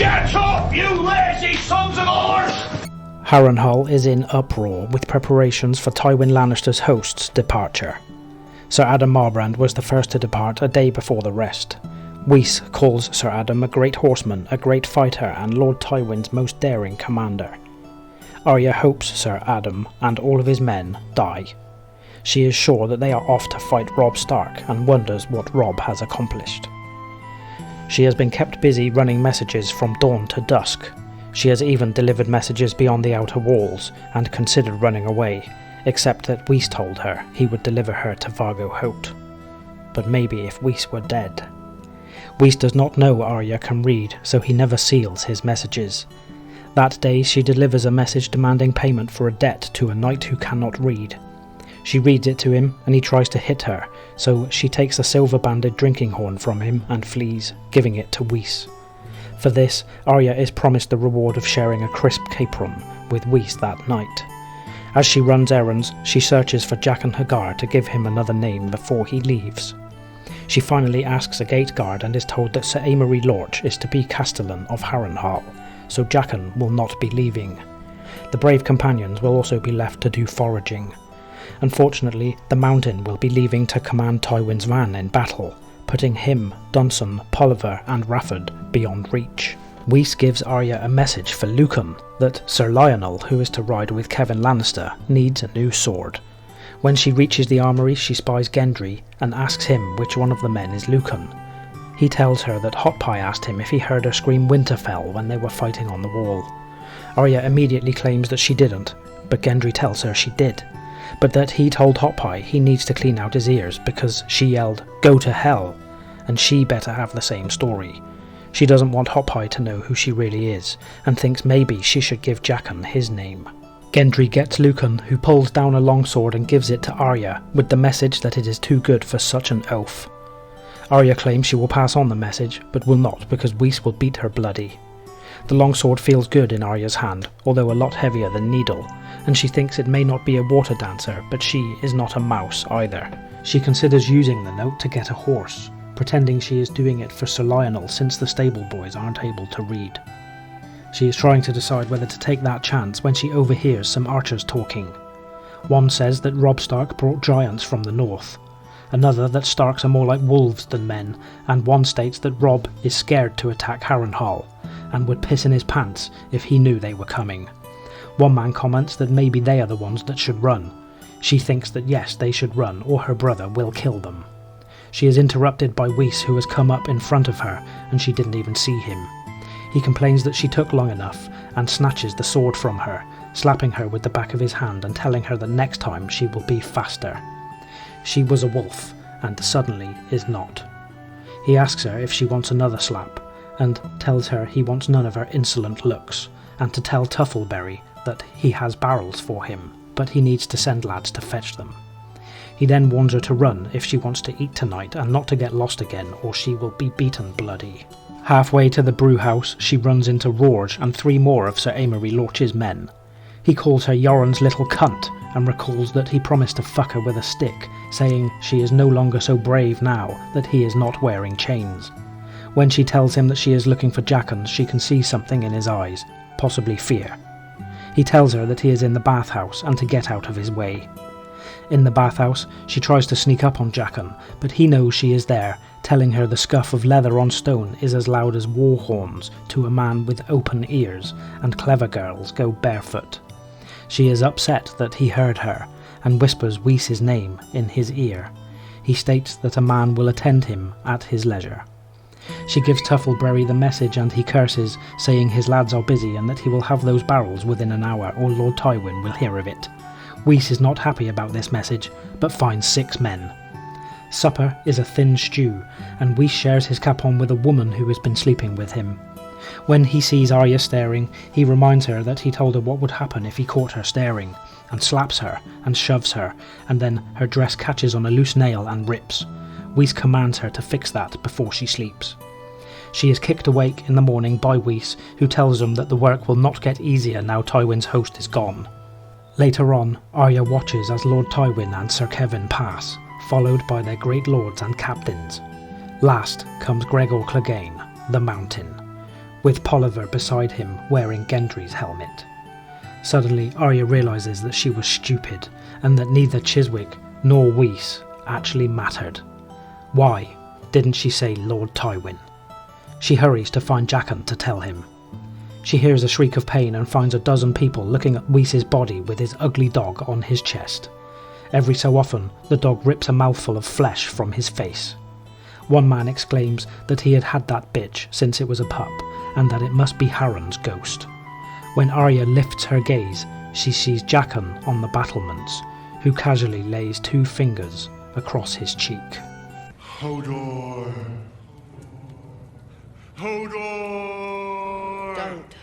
Get up, you lazy sons of whores! Harrenhal is in uproar with preparations for Tywin Lannister's host's departure. Sir Adam Marbrand was the first to depart a day before the rest. Whis calls Sir Adam a great horseman, a great fighter, and Lord Tywin's most daring commander. Arya hopes Sir Adam and all of his men die. She is sure that they are off to fight Robb Stark and wonders what Robb has accomplished. She has been kept busy running messages from dawn to dusk. She has even delivered messages beyond the outer walls and considered running away, except that Whis told her he would deliver her to Vargo Hoat. But maybe if Whis were dead. Whis does not know Arya can read, so he never seals his messages. That day she delivers a message demanding payment for a debt to a knight who cannot read. She reads it to him and he tries to hit her, so she takes a silver-banded drinking horn from him and flees, giving it to Whis. For this, Arya is promised the reward of sharing a crisp capron with Whis that night. As she runs errands, she searches for Jaqen H'ghar to give him another name before he leaves. She finally asks a gate guard and is told that Sir Amory Lorch is to be Castellan of Harrenhal, so Jaqen will not be leaving. The brave companions will also be left to do foraging. Unfortunately, the Mountain will be leaving to command Tywin's van in battle, putting him, Dunson, Polliver and Rafford beyond reach. Whis gives Arya a message for Lucan that Sir Lionel, who is to ride with Kevan Lannister, needs a new sword. When she reaches the armory, she spies Gendry and asks him which one of the men is Lucan. He tells her that Hot Pie asked him if he heard her scream Winterfell when they were fighting on the wall. Arya immediately claims that she didn't, but Gendry tells her she did, but that he told Hot Pie he needs to clean out his ears because she yelled, "Go to hell!" and she better have the same story. She doesn't want Hot Pie to know who she really is, and thinks maybe she should give Jaqen his name. Gendry gets Lucan, who pulls down a longsword and gives it to Arya, with the message that it is too good for such an oaf. Arya claims she will pass on the message, but will not because Whis will beat her bloody. The longsword feels good in Arya's hand, although a lot heavier than Needle, and she thinks it may not be a water dancer, but she is not a mouse either. She considers using the note to get a horse, pretending she is doing it for Sir Lionel since the stable boys aren't able to read. She is trying to decide whether to take that chance when she overhears some archers talking. One says that Robb Stark brought giants from the north, another that Starks are more like wolves than men, and one states that Robb is scared to attack Harrenhal, and would piss in his pants if he knew they were coming. One man comments that maybe they are the ones that should run. She thinks that yes, they should run, or her brother will kill them. She is interrupted by Whis, who has come up in front of her, and she didn't even see him. He complains that she took long enough, and snatches the sword from her, slapping her with the back of his hand and telling her that next time she will be faster. She was a wolf, and suddenly is not. He asks her if she wants another slap, and tells her he wants none of her insolent looks, and to tell Tuffleberry that he has barrels for him, but he needs to send lads to fetch them. He then warns her to run if she wants to eat tonight and not to get lost again, or she will be beaten bloody. Halfway to the brew house, she runs into Rorge and 3 more of Sir Amory Lorch's men. He calls her Yoren's little cunt, and recalls that he promised to fuck her with a stick, saying she is no longer so brave now that he is not wearing chains. When she tells him that she is looking for Jaqen, she can see something in his eyes, possibly fear. He tells her that he is in the bathhouse and to get out of his way. In the bathhouse, she tries to sneak up on Jaqen, but he knows she is there, telling her the scuff of leather on stone is as loud as war horns to a man with open ears, and clever girls go barefoot. She is upset that he heard her, and whispers Whis' name in his ear. He states that a man will attend him at his leisure. She gives Tuffleberry the message and he curses, saying his lads are busy and that he will have those barrels within an hour or Lord Tywin will hear of it. Whis is not happy about this message, but finds 6 men. Supper is a thin stew, and Whis shares his capon with a woman who has been sleeping with him. When he sees Arya staring, he reminds her that he told her what would happen if he caught her staring, and slaps her and shoves her, and then her dress catches on a loose nail and rips. Whis commands her to fix that before she sleeps. She is kicked awake in the morning by Whis, who tells them that the work will not get easier now Tywin's host is gone. Later on, Arya watches as Lord Tywin and Sir Kevan pass, followed by their great lords and captains. Last comes Gregor Clegane, the Mountain. with Polliver beside him wearing Gendry's helmet. Suddenly, Arya realises that she was stupid, and that neither Chiswick nor Whis actually mattered. Why didn't she say Lord Tywin? She hurries to find Jaqen to tell him. She hears a shriek of pain and finds a dozen people looking at Whis' body with his ugly dog on his chest. Every so often, the dog rips a mouthful of flesh from his face. One man exclaims that he had had that bitch since it was a pup, and that it must be Harren's ghost. When Arya lifts her gaze, she sees Jaqen on the battlements, who casually lays 2 fingers across his cheek. Hodor! Hodor! Don't